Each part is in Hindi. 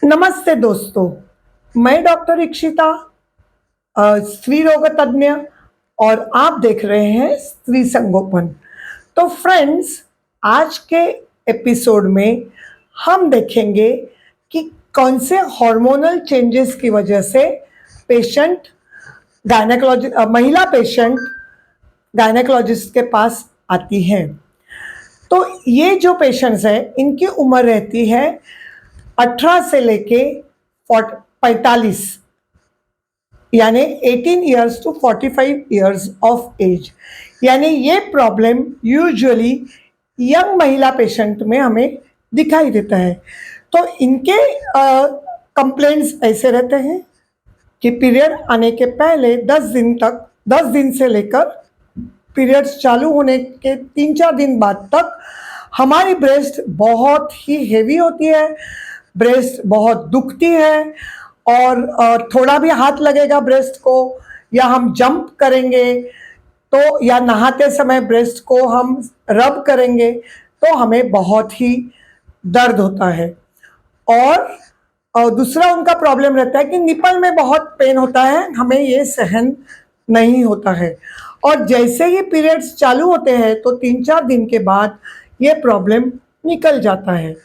नमस्ते दोस्तों, मैं डॉक्टर इक्षिता, स्त्री रोग तज्ञ, और आप देख रहे हैं स्त्री संगोपन। तो फ्रेंड्स, आज के एपिसोड में हम देखेंगे कि कौन से हार्मोनल चेंजेस की वजह से पेशेंट महिला पेशेंट गायनेकोलॉजिस्ट के पास आती हैं। तो ये जो पेशेंट्स हैं, इनकी उम्र रहती है 18 से लेके 45, यानी 18 ईयर्स टू 45 ईयर्स ऑफ एज। यानी ये प्रॉब्लम यूजुअली यंग महिला पेशेंट में हमें दिखाई देता है। तो इनके कंप्लेंट्स ऐसे रहते हैं कि पीरियड आने के पहले 10 दिन से लेकर पीरियड्स चालू होने के 3-4 दिन बाद तक हमारी ब्रेस्ट बहुत ही हेवी होती है, ब्रेस्ट बहुत दुखती है, और थोड़ा भी हाथ लगेगा ब्रेस्ट को, या हम जंप करेंगे तो, या नहाते समय ब्रेस्ट को हम रब करेंगे तो हमें बहुत ही दर्द होता है। और दूसरा उनका प्रॉब्लम रहता है कि निपल में बहुत पेन होता है, हमें ये सहन नहीं होता है। और जैसे ही पीरियड्स चालू होते हैं तो 3-4 दिन के बाद ये प्रॉब्लम निकल जाता है।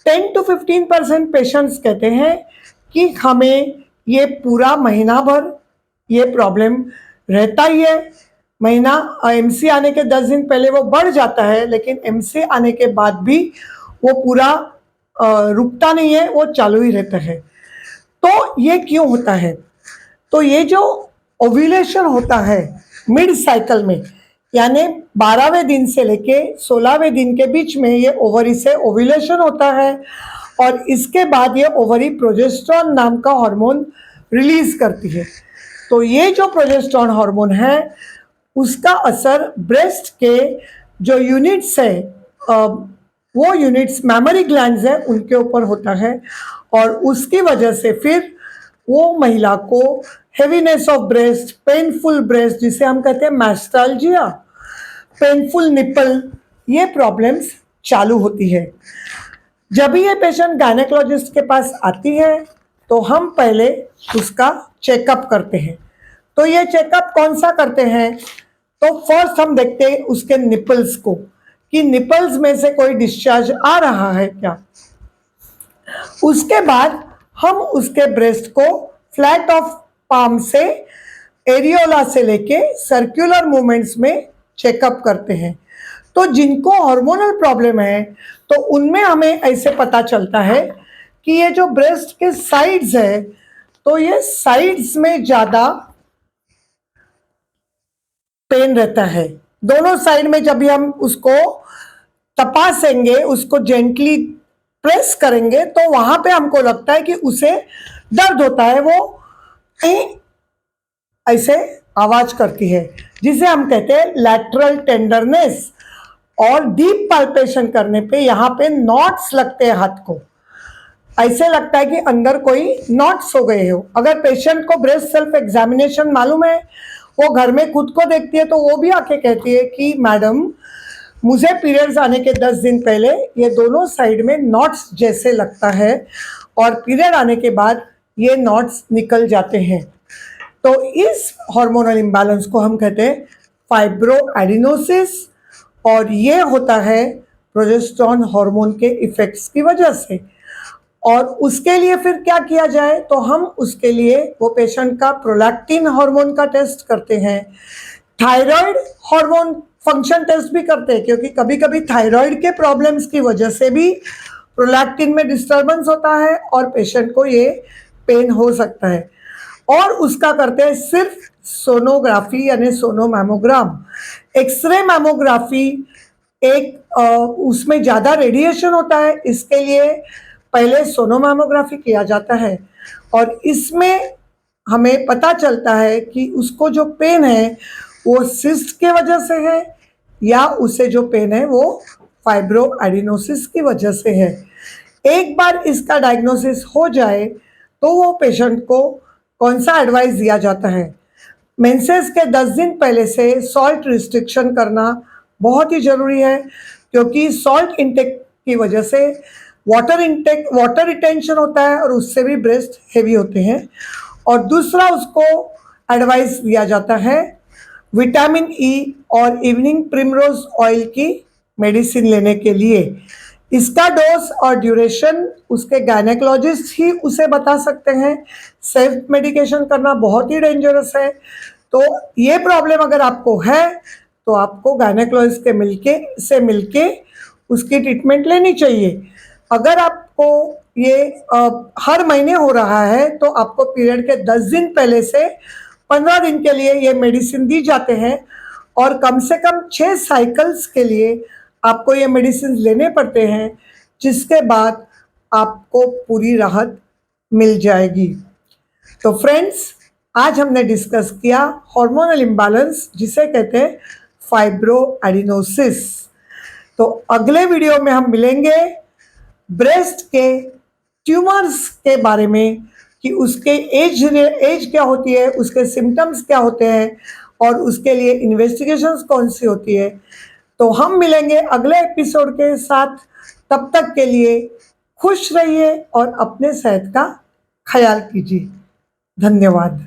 10 to 15% पेशेंट्स कहते हैं कि हमें ये पूरा महीना भर ये प्रॉब्लम रहता ही है। महीना एमसी आने के 10 दिन पहले वो बढ़ जाता है, लेकिन एमसी आने के बाद भी वो पूरा रुकता नहीं है, वो चालू ही रहता है। तो ये क्यों होता है? तो ये जो ओव्यूलेशन होता है मिड साइकिल में, यानी 12वें दिन से लेके 16वें दिन के बीच में, ये ओवरी से ओव्यूलेशन होता है, और इसके बाद ये ओवरी प्रोजेस्टेरॉन नाम का हार्मोन रिलीज करती है। तो ये जो प्रोजेस्टेरॉन हार्मोन है, उसका असर ब्रेस्ट के जो यूनिट्स है, वो यूनिट्स मैमरी ग्लैंड्स हैं, उनके ऊपर होता है, और उसकी वजह से फिर वो महिला को heaviness of breast, painful breast, जिसे हम कहते हैं मैस्टाल्जिया, पेनफुल निपल, ये प्रॉब्लम्स चालू होती है। जब भी ये पेशेंट गायनेकोलॉजिस्ट के पास आती है तो हम पहले उसका चेकअप करते हैं। तो ये चेकअप कौन सा करते हैं? तो फर्स्ट हम देखते हैं उसके निपल्स को, कि निपल्स में से कोई डिस्चार्ज आ रहा है क्या। उसके बाद हम उसके ब्रेस्ट को फ्लैट ऑफ पाम से, एरियोला से लेके सर्कुलर मूवमेंट्स में चेकअप करते हैं। तो जिनको हार्मोनल प्रॉब्लम है तो उनमें हमें ऐसे पता चलता है कि ये जो ब्रेस्ट के साइड्स है, तो ये साइड्स में ज़्यादा पेन रहता है। दोनों साइड में जब भी हम उसको तपासेंगे, उसको जेंटली प्रेस करेंगे, तो वहां पे हमको लगता है कि उसे दर्द होता है, वो ऐसे आवाज करती है, जिसे हम कहते हैं लैटरल टेंडरनेस। और डीप पाल्पेशन करने पे यहाँ पे नॉट्स लगते हैं हाथ को, ऐसे लगता है कि अंदर कोई नॉट्स हो गए हो। अगर पेशेंट को ब्रेस्ट सेल्फ एग्जामिनेशन मालूम है, वो घर में खुद को देखती है, तो वो भी आके कहती है कि मैडम, मुझे पीरियड्स आने के 10 दिन पहले ये दोनों साइड में नॉट्स जैसे लगता है, और पीरियड आने के बाद ये नॉट्स निकल जाते हैं। तो इस हार्मोनल इम्बैलेंस को हम कहते हैं फाइब्रोएडिनोसिस, और ये होता है प्रोजेस्टेरॉन हार्मोन के इफेक्ट्स की वजह से। और उसके लिए फिर क्या किया जाए? तो हम उसके लिए वो पेशेंट का प्रोलैक्टिन हार्मोन का टेस्ट करते हैं, थायराइड हार्मोन फंक्शन टेस्ट भी करते हैं, क्योंकि कभी कभी थायराइड के प्रॉब्लम्स की वजह से भी प्रोलैक्टिन में डिस्टर्बेंस होता है और पेशेंट को ये पेन हो सकता है। और उसका करते हैं सिर्फ सोनोग्राफी, यानी सोनोमैमोग्राम। एक्सरे मैमोग्राफी उसमें ज़्यादा रेडिएशन होता है, इसके लिए पहले सोनोमैमोग्राफी किया जाता है, और इसमें हमें पता चलता है कि उसको जो पेन है वो सिस्ट के वजह से है, या उसे जो पेन है वो फाइब्रोएडिनोसिस की वजह से है। एक बार इसका डायग्नोसिस हो जाए तो वो पेशेंट को कौन सा एडवाइस दिया जाता है? मेंसेस के 10 दिन पहले से सॉल्ट रिस्ट्रिक्शन करना बहुत ही ज़रूरी है, क्योंकि सॉल्ट इंटेक की वजह से वाटर इनटेक, वाटर रिटेंशन होता है और उससे भी ब्रेस्ट हेवी होते हैं। और दूसरा उसको एडवाइस दिया जाता है विटामिन ई और इवनिंग प्रिमरोज ऑयल की मेडिसिन लेने के लिए। इसका डोज और ड्यूरेशन उसके गायनेकोलॉजिस्ट ही उसे बता सकते हैं। सेल्फ मेडिकेशन करना बहुत ही डेंजरस है। तो ये प्रॉब्लम अगर आपको है तो आपको गायनेकोलॉजिस्ट से मिलके उसकी ट्रीटमेंट लेनी चाहिए। अगर आपको ये हर महीने हो रहा है तो आपको पीरियड के 10 दिन पहले से 15 दिन के लिए ये मेडिसिन दी जाते हैं और कम से कम 6 साइकिल्स के लिए आपको ये मेडिसिन लेने पड़ते हैं, जिसके बाद आपको पूरी राहत मिल जाएगी। तो फ्रेंड्स, आज हमने डिस्कस किया हार्मोनल इम्बैलेंस, जिसे कहते हैं फाइब्रो एडिनोसिस। तो अगले वीडियो में हम मिलेंगे ब्रेस्ट के ट्यूमर्स के बारे में कि उसके एज क्या होती है, उसके सिम्टम्स क्या होते हैं और उसके लिए इन्वेस्टिगेशंस कौन सी होती है। तो हम मिलेंगे अगले एपिसोड के साथ। तब तक के लिए खुश रहिए और अपने सेहत का ख्याल कीजिए। धन्यवाद।